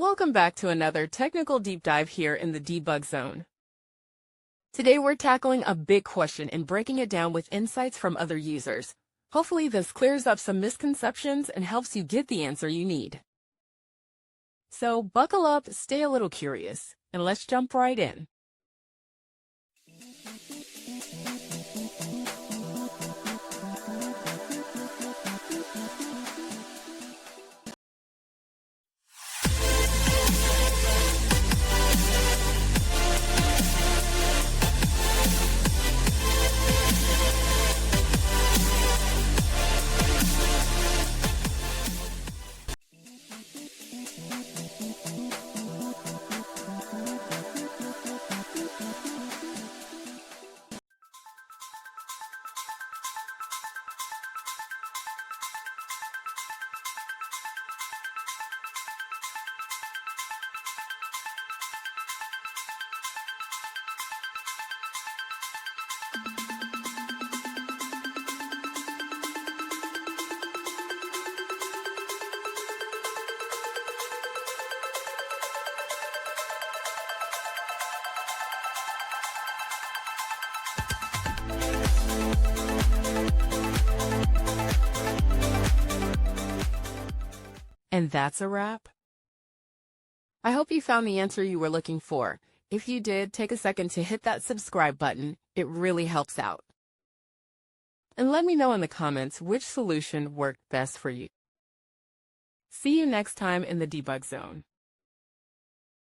Welcome back to another technical deep dive here in the debug zone. Today we're tackling a big question and breaking it down with insights from other users. Hopefully this clears up some misconceptions and helps you get the answer you need. So buckle up, stay a little curious, and let's jump right in. And that's a wrap. I hope you found the answer you were looking for. If you did, take a second to hit that subscribe button. It really helps out. And let me know in the comments which solution worked best for you. See you next time in the debug zone.